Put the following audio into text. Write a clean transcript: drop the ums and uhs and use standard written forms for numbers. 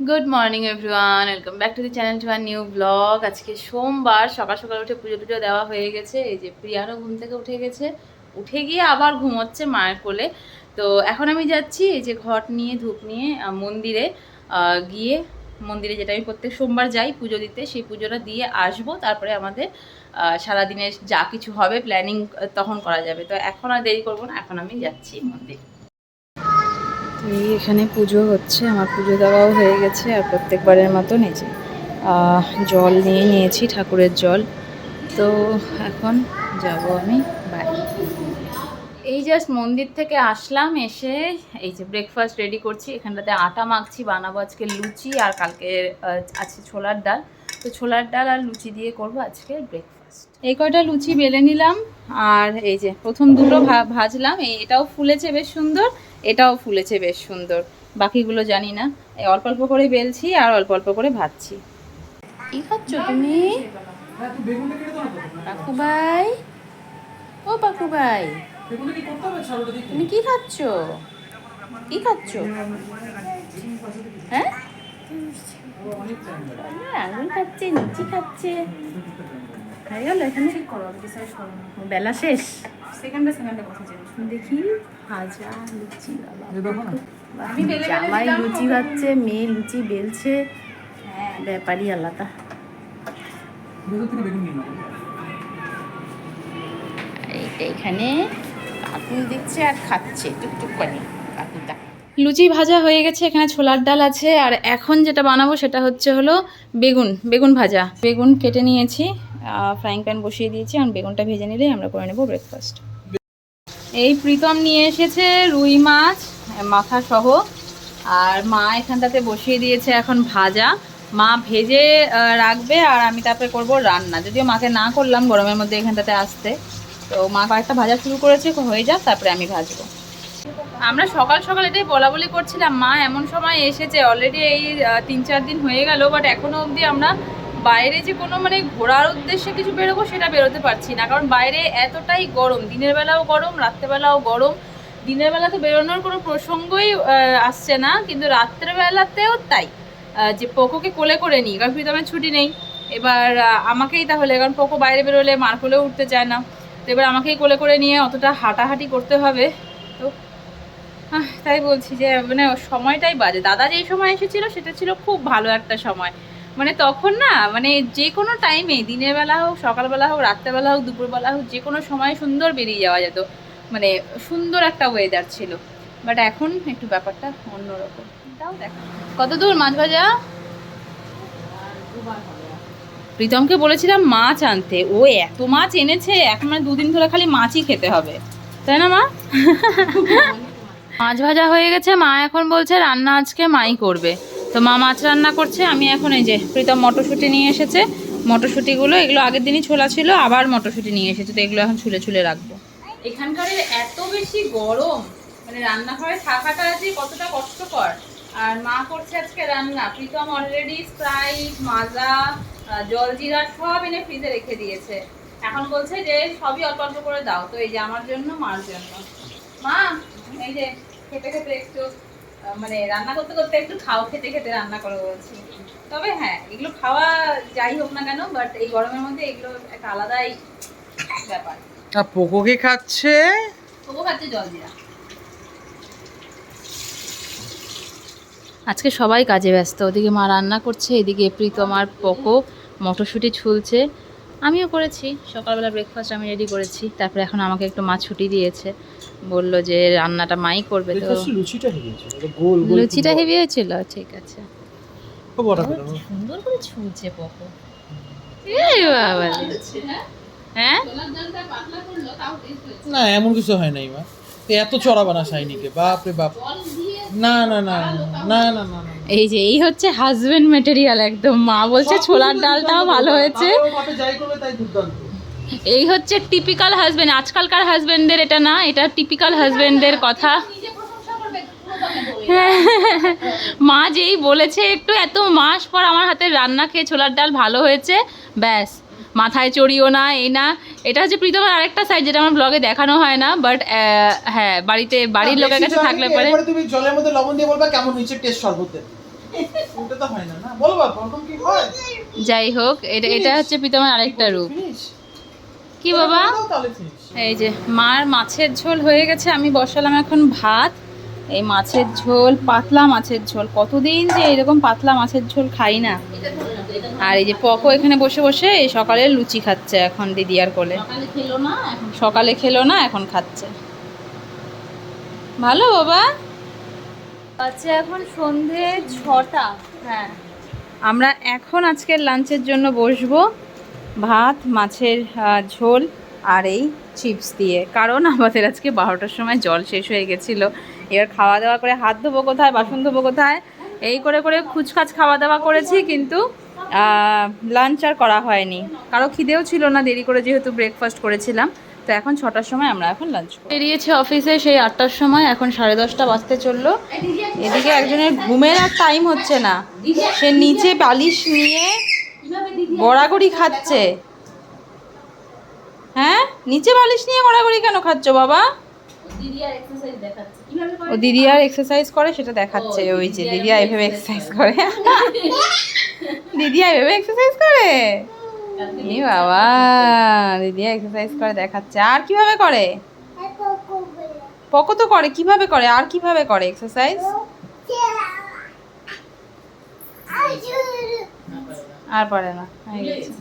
Good morning everyone, welcome back to the channel to our new blog. আজকে সোমবার, সকাল সকাল উঠে পুজো টুজো দেওয়া হয়ে গেছে। এই যে প্রিয়ারও ঘুম থেকে উঠে গেছে, উঠে গিয়ে আবার ঘুমোচ্ছে মায়ের কোলে। তো এখন আমি যাচ্ছি এই যে ঘট নিয়ে ধূপ নিয়ে মন্দিরে গিয়ে মন্দিরে, যেটা আমি প্রত্যেক সোমবার যাই পুজো দিতে, সেই পুজোটা দিয়ে আসবো। তারপরে আমাদের সারাদিনের যা কিছু হবে প্ল্যানিং তখন করা যাবে। তো এখন আর দেরি করবো না, এখন আমি যাচ্ছি মন্দির। এই এখানে পুজো হচ্ছে, আমার পুজো দেওয়াও হয়ে গেছে। আর প্রত্যেকবারের মতন এই যে জল নিয়ে নিয়েছি, ঠাকুরের জল। তো এখন যাব আমি বাড়ি। এই জাস্ট মন্দির থেকে আসলাম, এসে এই যে ব্রেকফাস্ট রেডি করছি। এখানটাতে আটা মাখছি, বানাবো আজকে লুচি, আর কালকে আছে ছোলার ডাল। তো ছোলার ডাল আর লুচি দিয়ে করব আজকে ব্রেকফাস্ট। এই কয়টা লুচি বেলে নিলাম, আর এই যে প্রথম দুটো ভাজলাম। এটাও ফুলেছে বেশ সুন্দর, এটাও ফুলেছে বেশ সুন্দর। বাকিগুলো জানি না। এই অল্প অল্প করে বেলছি আর অল্প অল্প করে ভাজছি। কি খাচ্ছ তুমি পাকু ভাই? ও পাকু ভাই, তুমি কি খাচ্ছ? কি খাচ্ছ? হ্যাঁ, আঙুল খাচ্ছে, লুচি খাচ্ছে। হয়ে গেল এখানে? বেলা শেষ, সেকেন্ডে কথা দেখি। ভাজা লুচি, জামাই লুচি খাচ্ছে, মেয়ে লুচি বেলছে, ব্যাপারই আলাদা। এইটা এখানে কাকু দিচ্ছে আর খাচ্ছে টুকটুক করে কাকুটা। লুচি ভাজা হয়ে গেছে, এখানে ছোলার ডাল আছে। আর এখন যেটা বানাবো সেটা হলো বেগুন ভাজা। বেগুন কেটে নিয়েছি, ফ্রাইং প্যান বসিয়ে দিয়েছি। আর বেগুনটা ভেজে নিলেই আমরা করে নেবো ব্রেকফাস্ট। এই প্রীতম নিয়ে এসেছে রুই মাছ মাথা সহ, আর মা এখানটাতে বসিয়ে দিয়েছে এখন ভাজা। মা ভেজে রাখবে, আর আমি তারপরে করব রান্না। যদিও মাকে না করলাম গরমের মধ্যে এখানটাতে আসতে, তো মা কয়েকটা ভাজা শুরু করেছে, হয়ে যাক তারপরে আমি ভাজবো। আমরা সকাল সকাল এটাই বলা বলি করছিলাম, মা এমন সময় এসেছে, অলরেডি এই 3-4 দিন হয়ে গেল, বাট এখনও অবধি আমরা বাইরে যে কোনো মানে ঘোরার উদ্দেশ্যে কিছু বেরোবো সেটা বেরোতে পারছি না। কারণ বাইরে এতটাই গরম, দিনের বেলাও গরম, রাত্রেবেলাও গরম। দিনের বেলা তো বেরোনোর কোনো প্রসঙ্গই আসছে না, কিন্তু রাত্রেবেলাতেও তাই। যে পোকোকে কোলে করে নিই, কারণ প্রীতমের ছুটি নেই। এবার আমাকেই তাহলে, কারণ পোকো বাইরে বেরোলে মার কোলেও উঠতে চায় না, তো এবার আমাকেই কোলে করে নিয়ে অতটা হাঁটাহাঁটি করতে হবে। তো তাই বলছি যে মানে সময়টাই বাজে। দাদা যেই সময় এসেছিল সেটা ছিল খুব ভালো একটা সময়। মানে তখন না, মানে যে কোনো টাইমে, দিনের বেলা হোক, সকালবেলা হোক, রাত্রেবেলা হোক, দুপুরবেলা হোক, যে কোনো সময় সুন্দর বেরিয়ে যাওয়া যেত। মানে সুন্দর একটা ওয়েদার ছিল। বাট এখন একটু ব্যাপারটা অন্যরকম। তাও দেখো কত দূর মাছ ভাজা। প্রীতমকে বলেছিলাম মাছ আনতে, ও এত মাছ এনেছে, এখন মানে 2 দিন ধরে খালি মাছই খেতে হবে, তাই না মা? মাছ ভাজা হয়ে গেছে, মা এখন বলছে রান্না আজকে মাই করবে। তো মা মাছ রান্না করছে। আমি এখন এই যে প্রীতম মটরশুঁটি নিয়ে এসেছে, মটরশুঁটিগুলো এগুলো আগের দিনই ছোলা ছিল, আবার মটরশুঁটি নিয়ে এসেছে, তো এগুলো এখন ছুলে ছুলে রাখবো। এখানকার এত বেশি গরম, মানে রান্নাঘরে থাকাটা যে কতটা কষ্টকর। আর মা করছে আজকে রান্না। প্রীতম অলরেডি স্প্রাইট, মাজা, জলজিরা সব এনে ফ্রিজে রেখে দিয়েছে। এখন বলছে যে সবই অল্প অল্প করে দাও। তো এই যে আমার জন্য, মার জন্য। মা এই যে খেতে খেতে একটু মানে রান্না করতে করতে একটু খাও, খেতে খেতে রান্না করো বলছি। তবে হ্যাঁ, এগুলো খাওয়া যাই হোক না কেন, বাট এই গরমের মধ্যে এগুলো একটা আলাদাই ব্যাপার। আর পোকো কি খাচ্ছে? পোকো খাচ্ছে জলজিরা। আজকে সবাই কাজে ব্যস্ত, ওদিকে মা রান্না করছে, এদিকে প্রীতম আর পোকো মটরশুঁটি ছুলছে। আমিও করেছি, সকালবেলা ব্রেকফাস্ট আমি রেডি করেছি। তারপরে এখন আমাকে একটু মা ছুটি দিয়েছে, বললো যে রান্নাটা মাই করবে। তো লুচিটা হেভি হয়েছিল, ঠিক আছে। সুন্দর করে ছুলছে পোকো। এই বাবা, হ্যাঁ না এমন কিছু হয় নাই মা, এত চড়াবা না শাইনিকে, বাপ রে বাপ। না না না না না না। এই যে এই হচ্ছে হাজবেন্ড ম্যাটেরিয়াল একদম। মা বলছে ছোলার ডালটাও ভালো হয়েছে। এই হচ্ছে টিপিক্যাল হাজবেন্ড। আজকালকার হাজবেন্ডদের এটা না, এটা টিপিক্যাল হাজবেন্ডদের কথা। মা যেই বলেছে একটু, এত মাস পর আমার হাতের রান্না খেয়ে ছোলার ডাল ভালো হয়েছে, ব্যাস মাথায় চড়িও না। এই না, এটা হচ্ছে প্রীতমের আরেকটা সাইড, যেটা আমার ব্লগে দেখানো হয় না, বাট হ্যাঁ বাড়িতে বাড়ির লোকের কাছে থাকলে পরে তুমি জলের মধ্যে লবণ দিয়ে বলবা কেমন হয়েছে টেস্ট শরবতের। ওটা তো হয় না না বলো বাবা ওরকম কি হয় যাই হোক, এটা হচ্ছে প্রীতমের আরেকটা রূপ। ফিনিশ কি বাবা? তাহলে ফিনিশ এই যে মার মাছের ঝোল হয়ে গেছে, আমি বসালাম এখন ভাত। এই মাছের ঝোল, পাতলা মাছের ঝোল, কতদিন যে এরকম পাতলা মাছের ঝোল খাই না। আর এই যে পকো এখানে বসে বসে এই সকালে লুচি খাচ্ছে এখন দিদি আর কোলে। সকালে খেলো না, এখন খাচ্ছে। ভালো বাবা। আচ্ছা এখন সন্ধে 6টা। হ্যাঁ, আমরা এখন আজকের লাঞ্চের জন্য বসবো ভাত, মাছের ঝোল আর এই চিপস দিয়ে, কারণ আমাদের আজকে 12টার সময় জল শেষ হয়ে গেছিলো। এবার খাওয়া দাওয়া করে হাত ধোবো কোথায়, বাসন ধোবো কোথায়, এই করে করে খুচখাচ খাওয়া দাওয়া করেছি, কিন্তু লাঞ্চ আর করা হয়নি। কারো খিদেও ছিল না, দেরি করে যেহেতু ব্রেকফাস্ট করেছিলাম। তো এখন 6টার সময় আমরা এখন লাঞ্চ করি। বেরিয়েছে অফিসে সেই 8টার সময়, এখন 10:30 বাজতে চললো। এদিকে একজনের ঘুমের আর টাইম হচ্ছে না, সে নিচে বালিশ নিয়ে গড়াগড়ি খাচ্ছে। হ্যাঁ, নিচে বালিশ নিয়ে গড়াগড়ি কেন খাচ্ছ বাবা? ও দিদি আর এক্সারসাইজ করে সেটা দেখাচ্ছে। ওই যে দিদি আর এভাবে এক্সারসাইজ করে। দিদি আর এভাবে এক্সারসাইজ করে। এ বাবা, দিদি এক্সারসাইজ করে দেখাচ্ছে। আর কিভাবে করে? পকো তো করে, কিভাবে করে, আর কিভাবে করে এক্সারসাইজ? আর পারে না, হয়ে গেছে।